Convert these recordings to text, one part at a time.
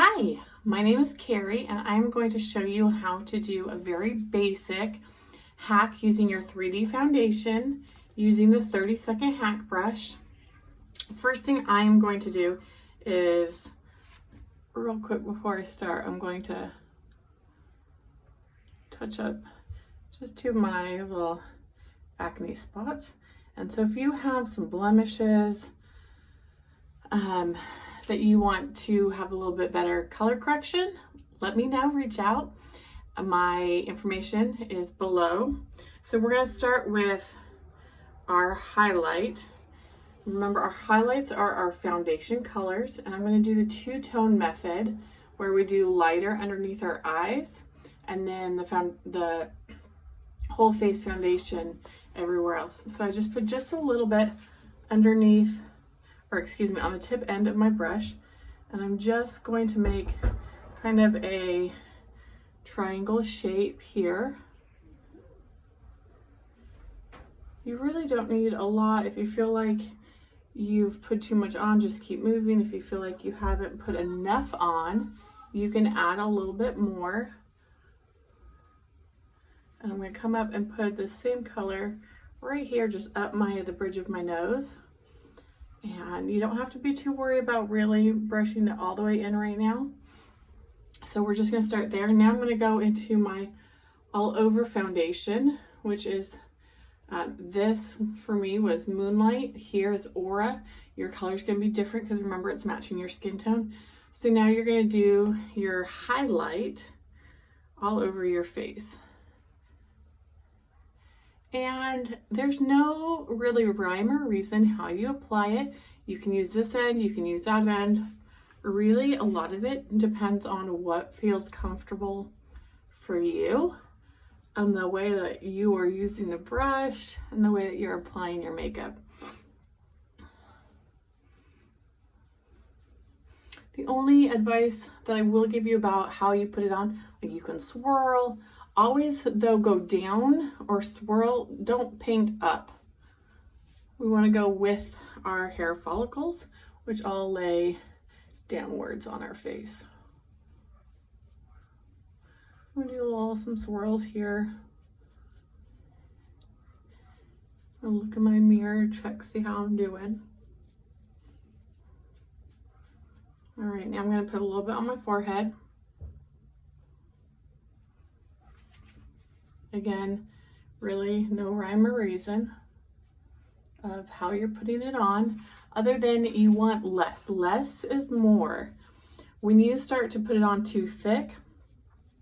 Hi, my name is Carrie and I'm going to show you how to do a very basic hack using your 3D foundation using the 30-second hack brush. First thing I'm going to do is, real quick before I start, I'm going to touch up just two of my little acne spots. And so if you have some blemishes, that you want to have a little bit better color correction, let me know, reach out. My information is below. So we're going to start with our highlight. Remember, our highlights are our foundation colors, and I'm going to do the two-tone method where we do lighter underneath our eyes and then the whole face foundation everywhere else. So I just put just a little bit underneath, or excuse me, on the tip end of my brush, and I'm just going to make kind of a triangle shape here. You really don't need a lot. If you feel like you've put too much on, just keep moving. If you feel like you haven't put enough on, you can add a little bit more. And I'm going to come up and put the same color right here, just up the bridge of my nose. And you don't have to be too worried about really brushing it all the way in right now. So we're just going to start there. Now I'm going to go into my all over foundation, which is this for me was Moonlight. Here is Aura. Your color's going to be different because remember, it's matching your skin tone. So now you're going to do your highlight all over your face. And there's no really rhyme or reason how you apply it. You can use this end, you can use that end. Really, a lot of it depends on what feels comfortable for you and the way that you are using the brush and the way that you're applying your makeup. The only advice that I will give you about how you put it on, like you can swirl. Always, though, go down or swirl, don't paint up. We want to go with our hair follicles, which I'll lay downwards on our face. I'm going to do some swirls here. I'll look in my mirror, check, see how I'm doing. All right, now I'm going to put a little bit on my forehead. Again, really no rhyme or reason of how you're putting it on, other than you want less. Less is more. When you start to put it on too thick,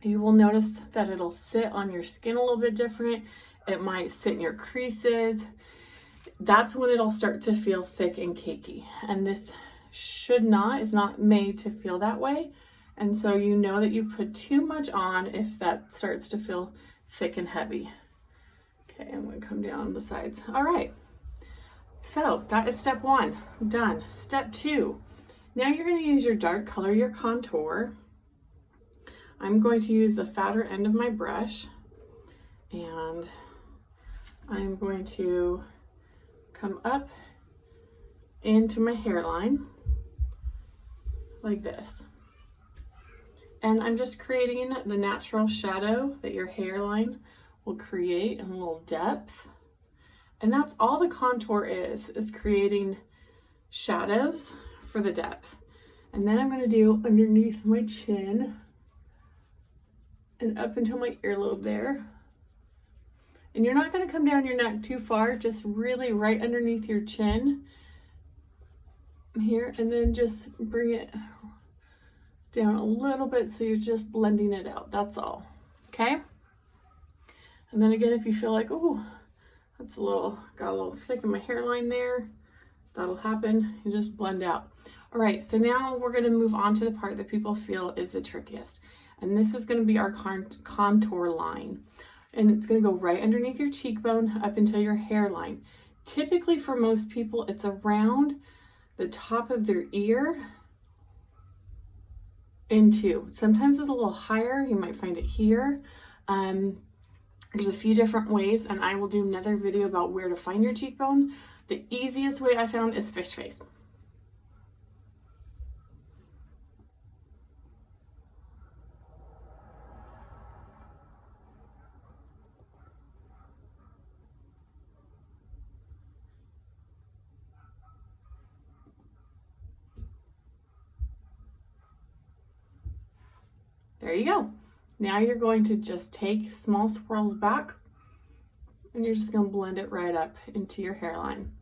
you will notice that it'll sit on your skin a little bit different. It might sit in your creases. That's when it'll start to feel thick and cakey. And this is not made to feel that way. And so you know that you put too much on if that starts to feel thick and heavy. Okay, I'm going to come down the sides. All right, so that is step one, done. Step two, now you're going to use your dark color, your contour. I'm going to use the fatter end of my brush, and I'm going to come up into my hairline like this. And I'm just creating the natural shadow that your hairline will create and a little depth. And that's all the contour is creating shadows for the depth. And then I'm going to do underneath my chin and up until my earlobe there. And you're not going to come down your neck too far, just really right underneath your chin here, and then just bring it down a little bit so you're just blending it out. That's all. Okay? And then again, if you feel like, oh, that's got a little thick in my hairline there, that'll happen. You just blend out. All right, so now we're going to move on to the part that people feel is the trickiest. And this is going to be our contour line. And it's going to go right underneath your cheekbone up until your hairline. Typically for most people, it's around the top of their ear into. Sometimes it's a little higher. You might find it here. There's a few different ways, and I will do another video about where to find your cheekbone. The easiest way I found is fish face. There you go. Now you're going to just take small swirls back and you're just going to blend it right up into your hairline.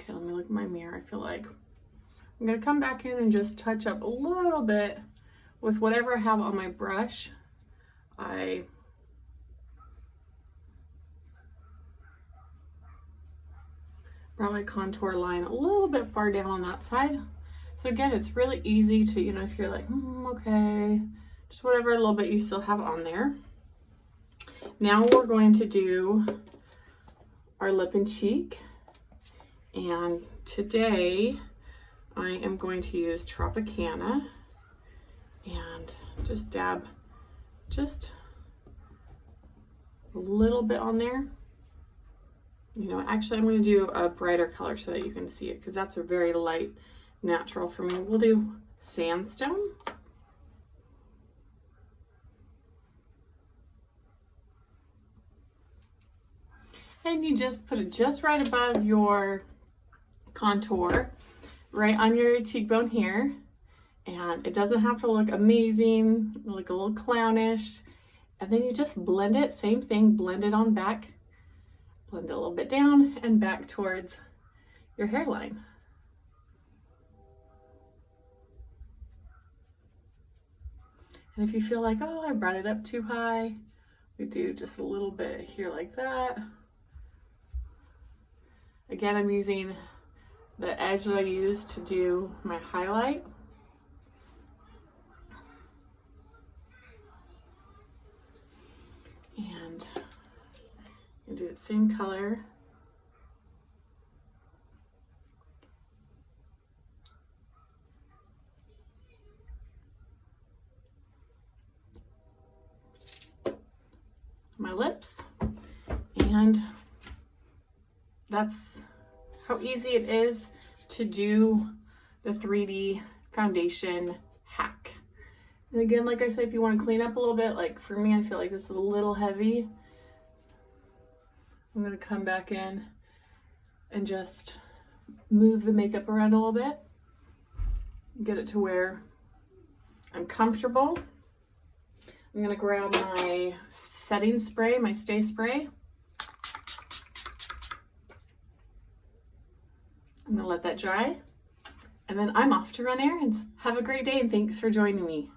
Okay, let me look at my mirror. I feel like I'm going to come back in and just touch up a little bit with whatever I have on my brush. I brought my contour line a little bit far down on that side. So again, it's really easy to, if you're like, okay, just whatever little bit you still have on there. Now we're going to do our lip and cheek. And today I am going to use Tropicana and just dab just a little bit on there. Actually I'm going to do a brighter color so that you can see it, because that's a very light natural for me. We'll do Sandstone. And you just put it just right above your contour, right on your cheekbone here. And it doesn't have to look amazing, look a little clownish. And then you just blend it, same thing, blend it on back, blend it a little bit down and back towards your hairline. And if you feel like, oh, I brought it up too high, we do just a little bit here like that. Again, I'm using the edge that I used to do my highlight. And you do the same color. My lips, and that's how easy it is to do the 3D foundation hack. And again, like I said, if you want to clean up a little bit, like for me, I feel like this is a little heavy. I'm going to come back in and just move the makeup around a little bit, get it to where I'm comfortable. I'm going to grab my setting spray, my Stay Spray. I'm going to let that dry, and then I'm off to run errands. Have a great day, and thanks for joining me.